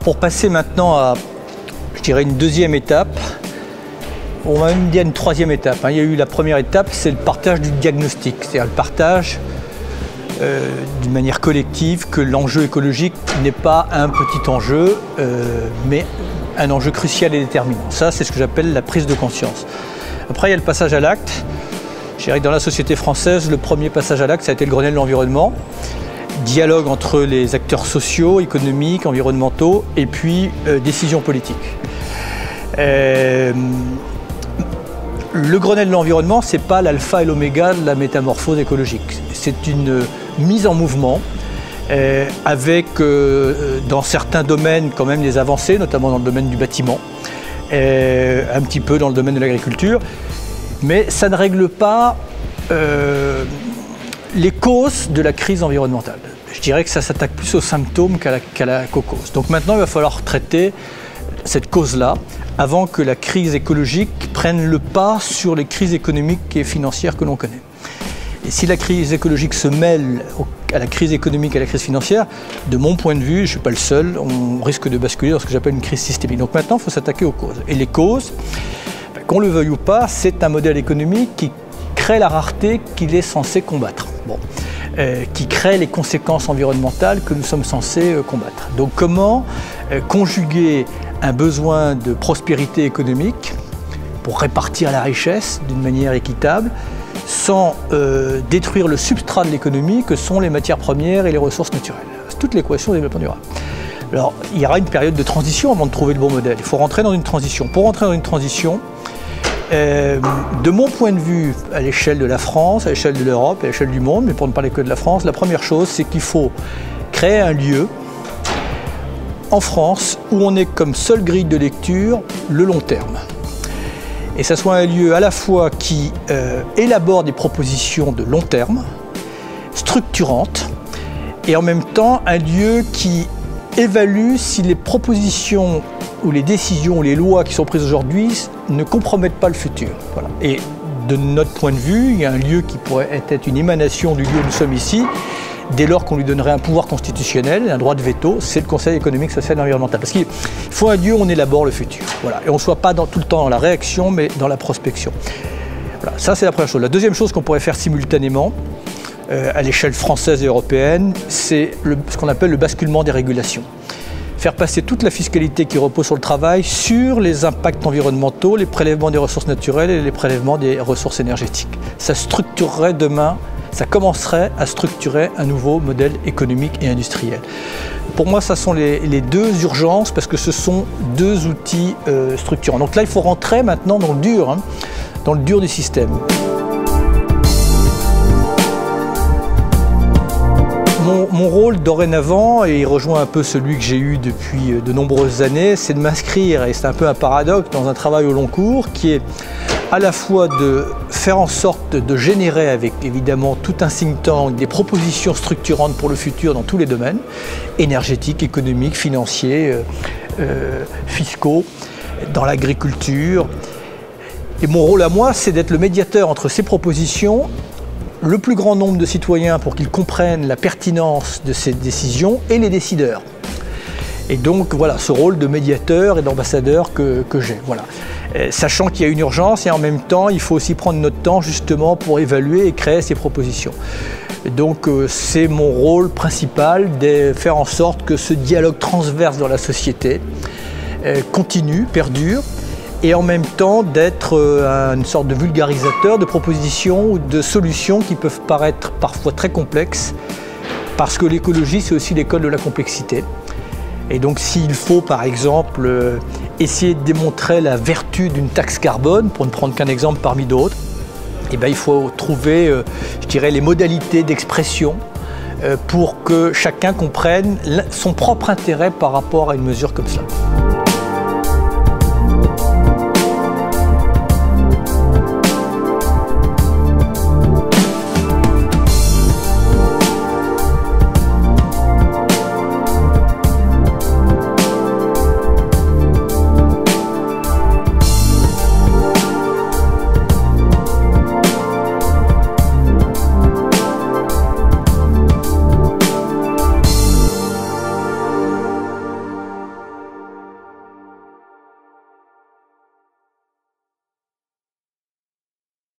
pour passer maintenant à, je dirais, une deuxième étape, on va même dire une troisième étape. Il y a eu la première étape, c'est le partage du diagnostic, c'est-à-dire le partage d'une manière collective que l'enjeu écologique n'est pas un petit enjeu, mais un enjeu crucial et déterminant. Ça, c'est ce que j'appelle la prise de conscience. Après, il y a le passage à l'acte. Je dirais que dans la société française, le premier passage à l'acte, ça a été le Grenelle de l'environnement. Dialogue entre les acteurs sociaux, économiques, environnementaux, et puis décisions politiques. Le Grenelle de l'environnement, ce n'est pas l'alpha et l'oméga de la métamorphose écologique. C'est une mise en mouvement avec, dans certains domaines, quand même des avancées, notamment dans le domaine du bâtiment, un petit peu dans le domaine de l'agriculture, mais ça ne règle pas les causes de la crise environnementale. Je dirais que ça s'attaque plus aux symptômes qu'aux causes. Donc maintenant, il va falloir traiter cette cause-là avant que la crise écologique prenne le pas sur les crises économiques et financières que l'on connaît. Et si la crise écologique se mêle à la crise économique et à la crise financière, de mon point de vue, je ne suis pas le seul, on risque de basculer dans ce que j'appelle une crise systémique. Donc maintenant, il faut s'attaquer aux causes. Et les causes, qu'on le veuille ou pas, c'est un modèle économique qui crée la rareté qu'il est censé combattre. Bon. Qui crée les conséquences environnementales que nous sommes censés combattre. Donc comment conjuguer un besoin de prospérité économique pour répartir la richesse d'une manière équitable sans détruire le substrat de l'économie que sont les matières premières et les ressources naturelles. C'est toute l'équation du développement durable. Alors il y aura une période de transition avant de trouver le bon modèle. Il faut rentrer dans une transition. Pour rentrer dans une transition, de mon point de vue, à l'échelle de la France, à l'échelle de l'Europe, à l'échelle du monde, mais pour ne parler que de la France, la première chose, c'est qu'il faut créer un lieu en France où on ait comme seule grille de lecture le long terme. Et ça soit un lieu à la fois qui élabore des propositions de long terme, structurantes, et en même temps un lieu qui évalue si les propositions ou les décisions ou les lois qui sont prises aujourd'hui ne compromettent pas le futur. Voilà. Et de notre point de vue, il y a un lieu qui pourrait être une émanation du lieu où nous sommes ici, dès lors qu'on lui donnerait un pouvoir constitutionnel, un droit de veto, c'est le Conseil économique, social et environnemental. Parce qu'il faut un lieu où on élabore le futur. Voilà. Et on ne soit pas tout le temps dans la réaction, mais dans la prospection. Voilà. Ça, c'est la première chose. La deuxième chose qu'on pourrait faire simultanément, à l'échelle française et européenne, c'est ce qu'on appelle le basculement des régulations. Faire passer toute la fiscalité qui repose sur le travail sur les impacts environnementaux, les prélèvements des ressources naturelles et les prélèvements des ressources énergétiques. Ça structurerait demain, ça commencerait à structurer un nouveau modèle économique et industriel. Pour moi, ça sont les deux urgences parce que ce sont deux outils structurants. Donc là, il faut rentrer maintenant dans le dur du système. Mon rôle dorénavant, et il rejoint un peu celui que j'ai eu depuis de nombreuses années, c'est de m'inscrire, et c'est un peu un paradoxe, dans un travail au long cours qui est à la fois de faire en sorte de générer avec évidemment tout un think tank des propositions structurantes pour le futur dans tous les domaines, énergétiques, économiques, financiers, fiscaux, dans l'agriculture. Et mon rôle à moi, c'est d'être le médiateur entre ces propositions, le plus grand nombre de citoyens pour qu'ils comprennent la pertinence de ces décisions et les décideurs. Et donc voilà, ce rôle de médiateur et d'ambassadeur que j'ai. Voilà. Sachant qu'il y a une urgence et en même temps, il faut aussi prendre notre temps justement pour évaluer et créer ces propositions. Et donc c'est mon rôle principal de faire en sorte que ce dialogue transverse dans la société continue, perdure, et en même temps d'être une sorte de vulgarisateur de propositions ou de solutions qui peuvent paraître parfois très complexes, parce que l'écologie, c'est aussi l'école de la complexité. Et donc s'il faut, par exemple, essayer de démontrer la vertu d'une taxe carbone, pour ne prendre qu'un exemple parmi d'autres, eh bien, il faut trouver, je dirais, les modalités d'expression pour que chacun comprenne son propre intérêt par rapport à une mesure comme ça.